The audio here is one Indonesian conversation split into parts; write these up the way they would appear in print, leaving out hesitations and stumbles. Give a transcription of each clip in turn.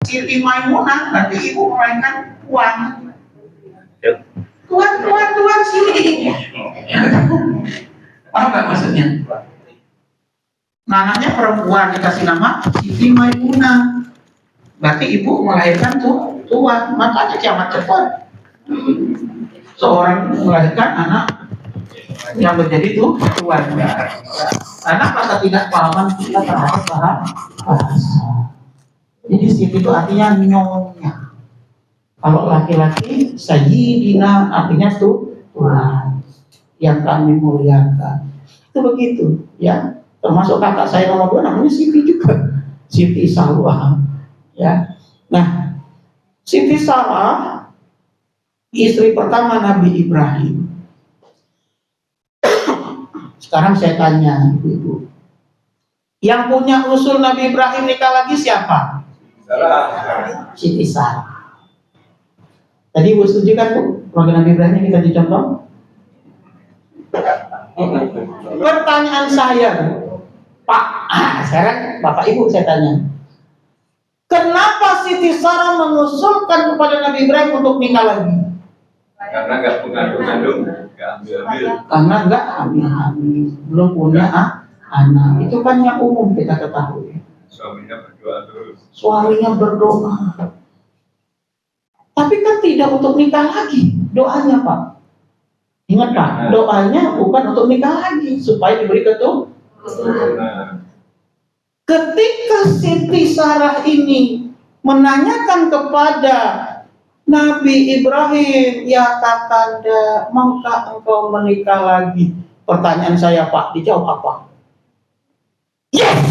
Siti Maimunah berarti ibu melahirkan tuan. Tuan sini. Apa nggak maksudnya? Namanya perempuan dikasih nama Siti Maimunah. Berarti ibu melahirkan tuan. Makanya kiamat cepat. Seorang melahirkan anak yang menjadi tuan. Karena rasa tidak pahaman kita terhadap bahasa. Jadi Siti itu artinya nyonya. Kalau laki-laki Sayyidina artinya Tuhan yang kami muliakan. Itu begitu ya. Termasuk kakak saya nomor 2 namanya Siti juga. Siti Sarah ya. Nah, Siti Sarah istri pertama Nabi Ibrahim. Sekarang saya tanya ibu-ibu, yang punya usul Nabi Ibrahim nikah lagi siapa? Siti Sarah. Tadi ibu setuju kan bu? Keluarga Nabi Ibrahim yang kita dicontoh. Pertanyaan saya, Pak. Sekarang bapak ibu saya tanya, kenapa Siti Sarah mengusulkan kepada Nabi Ibrahim untuk nikah lagi? Karena nggak mengandung, nggak ambil. Karena nggak hamil, belum punya anak. Itu kan yang umum kita ketahui. Suaminya berdoa terus. Suaminya berdoa. Tapi kan tidak untuk nikah lagi doanya Pak. Ingat Pak, doanya bukan untuk nikah lagi supaya diberi keturunan. Ketika Siti Sarah ini menanyakan kepada Nabi Ibrahim, ya kakanda, maukah engkau menikah lagi? Pertanyaan saya Pak, dijawab apa? Yes!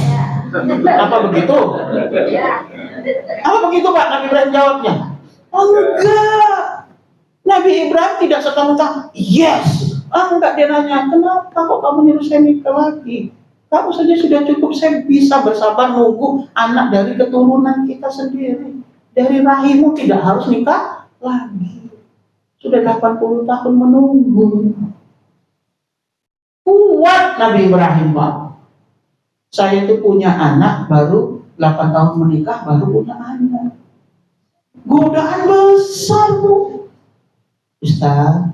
Apa begitu? Apa begitu Pak Nabi Ibrahim jawabnya? Enggak. Nabi Ibrahim tidak serta-merta yes. Enggak, dia nanya, kenapa kok kamu nyuruh saya nikah lagi? Kamu saja sudah cukup, saya bisa bersabar nunggu anak dari keturunan kita sendiri. Dari rahimmu tidak harus nikah lagi. Sudah 80 tahun menunggu. Kuat Nabi Ibrahim Pak. Saya itu punya anak baru 8 tahun menikah, baru punya anak. Godaan besar bu. Ustaz,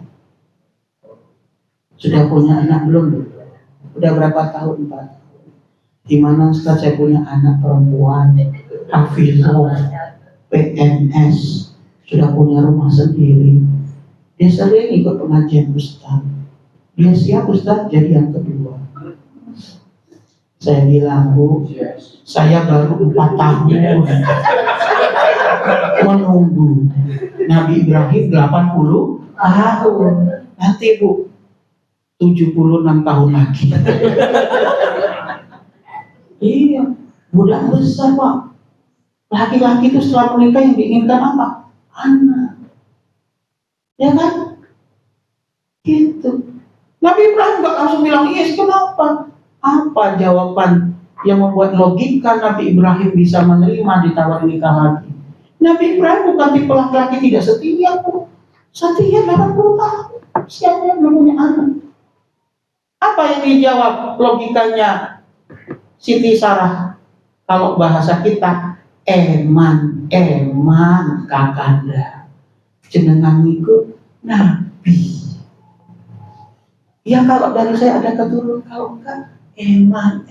sudah punya anak belum? Udah berapa tahun Pak? Gimana Ustaz, saya punya anak perempuan, hafizah, PNS, sudah punya rumah sendiri. Dia sering ikut pengajian Ustaz. Dia siap Ustaz jadi yang kedua. Saya bilang bu, saya baru 4 tahun menunggu. Nabi Ibrahim 80 tahun. Nanti bu 76 tahun lagi. Iya, budak besar Pak. Laki-laki itu setelah menikah yang diinginkan apa? Anak. Ya kan? Gitu. Nabi Ibrahim gak langsung bilang yes, kenapa? Apa jawaban yang membuat logika Nabi Ibrahim bisa menerima ditawar nikah lagi? Nabi Ibrahim bukan tipe laki-laki tidak setia bu. Setia 80 tahun. Siapa belum punya anak? Apa yang dijawab logikanya Siti Sarah? Kalau bahasa kita, eman kakanda. Jenengan niku Nabi. Ya kalau dari saya ada keturunan, kalau enggak eman.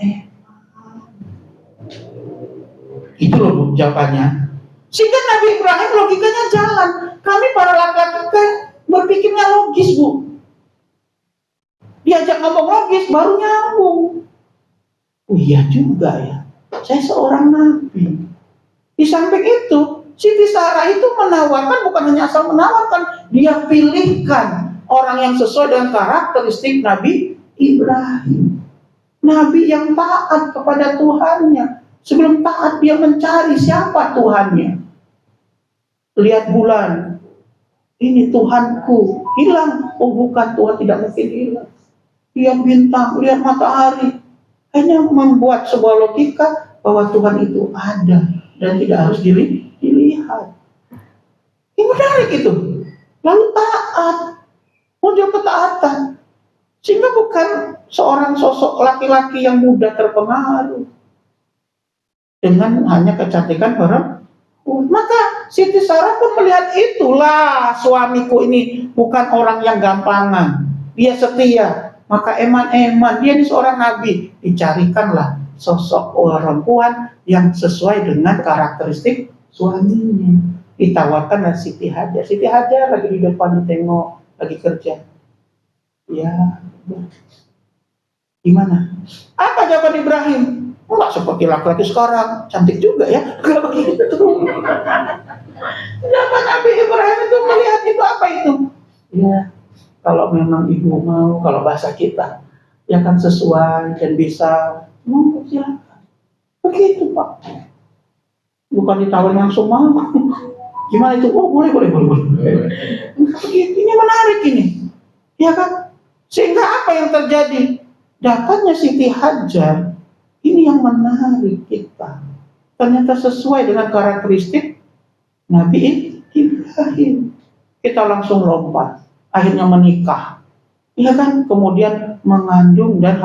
Itu loh jawabannya. Sehingga Nabi Ibrahim logikanya jalan. Kami para laki-laki berpikirnya logis bu. Diajak ngomong logis baru nyambung. Oh iya juga ya. Saya seorang nabi. Di samping itu, Siti Sarah itu menawarkan, bukan hanya asal menawarkan, dia pilihkan orang yang sesuai dengan karakteristik Nabi Ibrahim. Nabi yang taat kepada Tuhannya. Sebelum taat dia mencari siapa Tuhannya. Lihat bulan, ini Tuhanku, hilang. Oh bukan, Tuhan tidak mungkin hilang. Lihat bintang, lihat matahari. Hanya membuat sebuah logika bahwa Tuhan itu ada dan tidak harus dilihat. Ini menarik itu. Lalu taat, muncul ketaatan. Sehingga bukan seorang sosok laki-laki yang mudah terpengaruh dengan hanya kecantikan perempuan. Siti Sarah pun melihat itulah, suamiku ini bukan orang yang gampangan, dia setia, maka eman-eman, dia ini seorang nabi. Dicarikanlah sosok perempuan yang sesuai dengan karakteristik suaminya. Ditawarkanlah Siti Hajar. Siti Hajar lagi di depan ditengok, lagi kerja. Ya, gimana? Apa jawaban Ibrahim? Enggak seperti laki-laki sekarang, cantik juga ya. Enggak begitu. Zaman Nabi Ibrahim itu melihat itu apa itu? Ya, kalau memang ibu mau, kalau bahasa kita, ya kan sesuai dan bisa, mau silakan. Begitu Pak. Bukan ditawarin langsung mau. Gimana itu? Oh boleh. Begitu, ini menarik ini. Ya kan? Sehingga apa yang terjadi? Dapatnya Siti Hajar, ini yang menarik kita. Ternyata sesuai dengan karakteristik Nabi Ibrahim. Kita langsung lompat, akhirnya menikah. Ya kan? Kemudian mengandung dan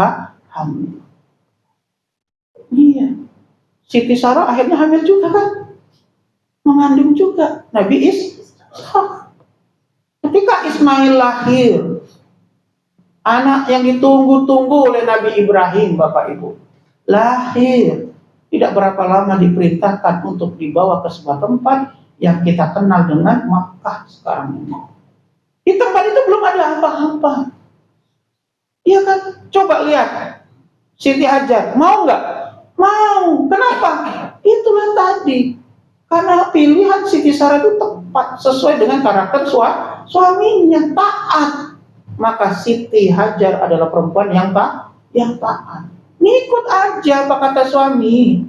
hamil. Iya. Siti Sarah akhirnya hamil juga kan? Mengandung juga Nabi Ishak. Ketika Ismail lahir, anak yang ditunggu-tunggu oleh Nabi Ibrahim, Bapak Ibu, lahir. Tidak berapa lama diperintahkan untuk dibawa ke sebuah tempat yang kita kenal dengan Makkah sekarang ini. Di tempat itu belum ada apa-apa. Iya kan? Coba lihat. Siti Hajar, mau nggak? Mau. Kenapa? Itulah tadi. Karena pilihan Siti Sarah itu tepat sesuai dengan karakter suaminya, taat. Maka Siti Hajar adalah perempuan yang taat. Ngikut aja apa kata suami.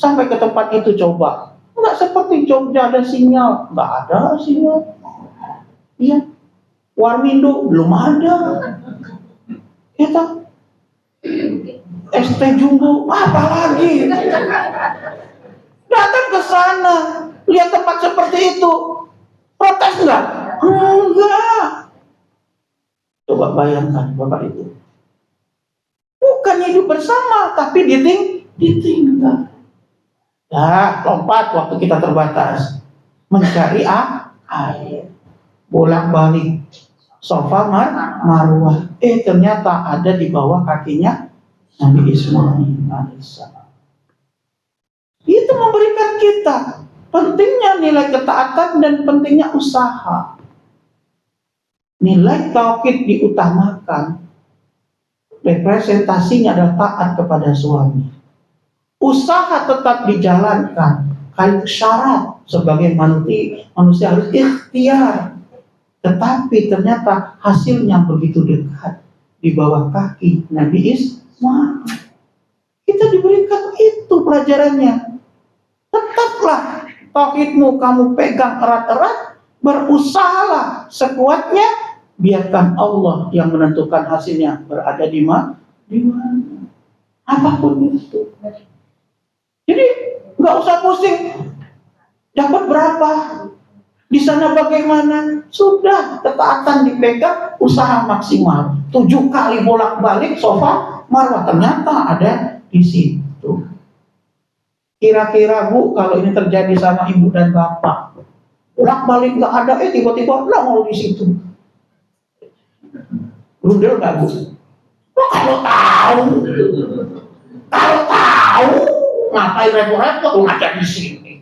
Sampai ke tempat itu coba. Enggak seperti Jogja ada sinyal, enggak ada sinyal. Iya. Warmindo belum ada. Kita ST Jumbo apa lagi? Datang ke sana, lihat tempat seperti itu, protes enggak? Enggak. Coba bayangkan Bapak itu. Bukan hidup bersama, tapi ditinggal. Ya, lompat waktu kita terbatas. Mencari air. Bolak-balik. Sofa Marwah. Ternyata ada di bawah kakinya Nabi Ismail alaihissalam. Itu memberikan kita pentingnya nilai ketaatan dan pentingnya usaha. Nilai tauhid diutamakan. Representasinya adalah taat kepada suami. Usaha tetap dijalankan. Kayak syarat sebagai manusia harus ikhtiar. Tetapi ternyata hasilnya begitu dekat di bawah kaki Nabi Ismail. Kita diberikan itu pelajarannya. Tetaplah tauhidmu kamu pegang erat-erat, berusahalah sekuatnya. Biarkan Allah yang menentukan hasilnya berada di mana. Apapun itu. Jadi nggak usah pusing. Dapat berapa? Di sana bagaimana? Sudah ketaatan dipegang, usaha maksimal. 7 kali bolak-balik sofa Marwah ternyata ada di situ. Kira-kira Bu, kalau ini terjadi sama ibu dan bapak, bolak-balik nggak ada, tiba-tiba nongol di situ. Rundel nggak Bu? Kalau tahu, ngapain repot-repot ada di sini?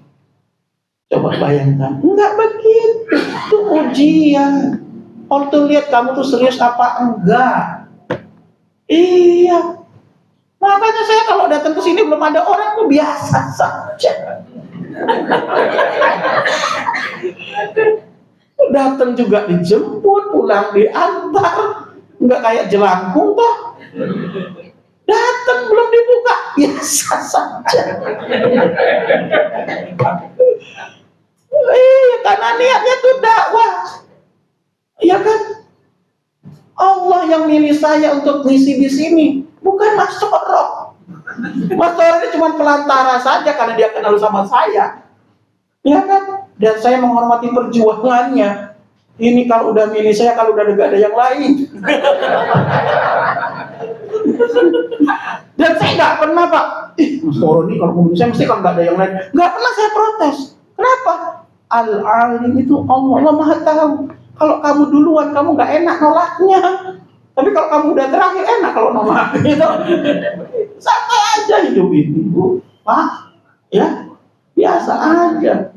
Coba bayangkan, enggak begitu. Itu ujian. Kalau tuh lihat kamu tuh serius apa enggak? Iya. Makanya saya kalau datang ke sini belum ada orang tuh biasa saja. Datang juga dijemput, pulang diantar. Enggak kayak jelangkung toh. Datang belum dibuka, biasa saja. Karena niatnya itu dakwah. Iya kan? Allah yang milih saya untuk ngisi di sini, bukan Mas Soro. Mas Soro ini cuma pelantara saja karena dia kenal sama saya. Iya kan? Dan saya menghormati perjuangannya. Ini kalau udah milih saya, kalau udah gak ada yang lain. Dan saya nggak pernah Pak, Mas Soro ini kalau ngomong saya mesti kalau nggak ada yang lain, nggak pernah saya protes. Kenapa? Al-Alim itu Allah. Allah Maha tahu. Kalau kamu duluan, kamu nggak enak nolaknya. Tapi kalau kamu udah terakhir, enak kalau nolak. Gitu. Santai aja hidup ini, Bu. Pak, ya, biasa aja.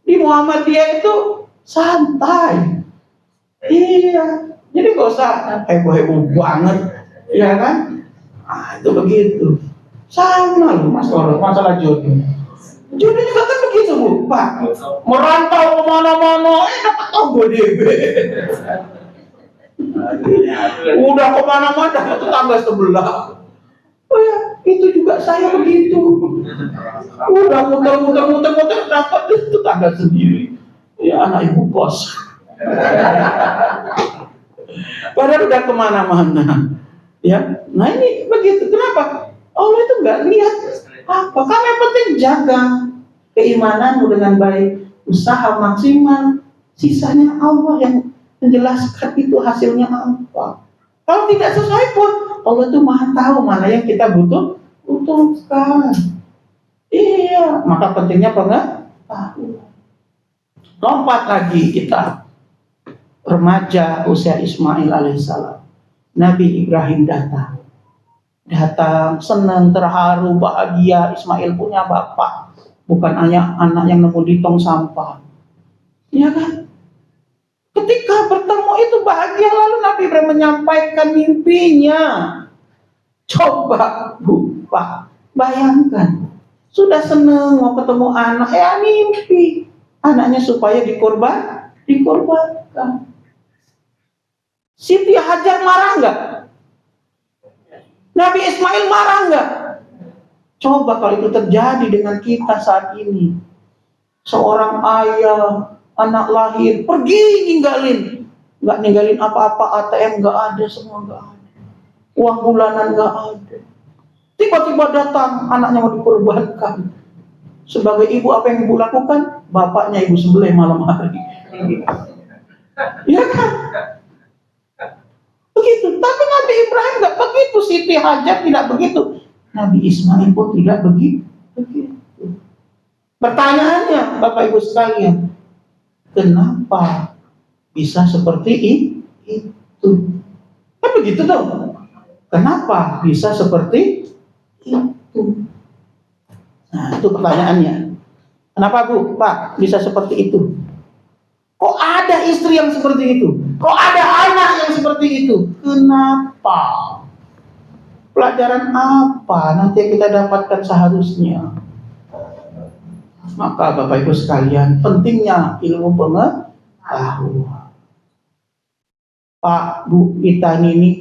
Di Muhammadiyah itu santai. Iya. Jadi nggak usah heboh-heboh banget, ya kan? Itu begitu. Sama loh masalah jodoh. Jodoh juga kan begitu, Bu. Pak, merantau kemana-mana, dapat tombol DB. Udah kemana-mana dapat tetangga sebelah. Oh ya, itu juga saya begitu. Udah muter dapat tetangga sendiri. Ya anak ibu kos. Padahal udah kemana-mana. Ya, nah ini begitu. Kenapa? Allah itu nggak lihat apa. Kamu yang penting jaga keimananmu dengan baik, usaha maksimal. Sisanya Allah yang menjelaskan itu hasilnya apa. Kalau tidak sesuai pun, Allah itu Maha tahu mana yang kita butuhkan. Iya, maka pentingnya pengetahuan. Lompat lagi kita, remaja usia Ismail alaihissalam. Nabi Ibrahim datang senang, terharu, bahagia. Ismail punya bapak, bukan hanya anak yang nemu di tong sampah. Ya kan? Ketika bertemu itu bahagia, lalu Nabi Ibrahim menyampaikan mimpinya. Coba Bu, Pak, bayangkan, sudah senang mau ketemu anak, mimpi anaknya supaya dikorbankan. Siti Hajar marah nggak? Nabi Ismail marah nggak? Coba kalau itu terjadi dengan kita saat ini. Seorang ayah, anak lahir, pergi nggak ninggalin apa-apa, ATM nggak ada, semua nggak ada. Uang bulanan nggak ada. Tiba-tiba datang, anaknya mau dikorbankan. Sebagai ibu apa yang ibu lakukan? Bapaknya ibu sembelih malam hari. Ya kan? Begitu. Tapi Nabi Ibrahim nggak begitu, Siti Hajar tidak begitu, Nabi Ismail pun tidak begitu. Pertanyaannya, Bapak Ibu sekalian, kenapa bisa seperti itu? Kan begitu dong. Kenapa bisa seperti itu? Nah, itu pertanyaannya. Kenapa Bu, Pak, bisa seperti itu? Kok ada istri yang seperti itu? Kok ada anak yang seperti itu? Kenapa? Pelajaran apa nanti yang kita dapatkan seharusnya? Maka Bapak Ibu sekalian, pentingnya ilmu pengetahuan. Pak, Bu, kita ini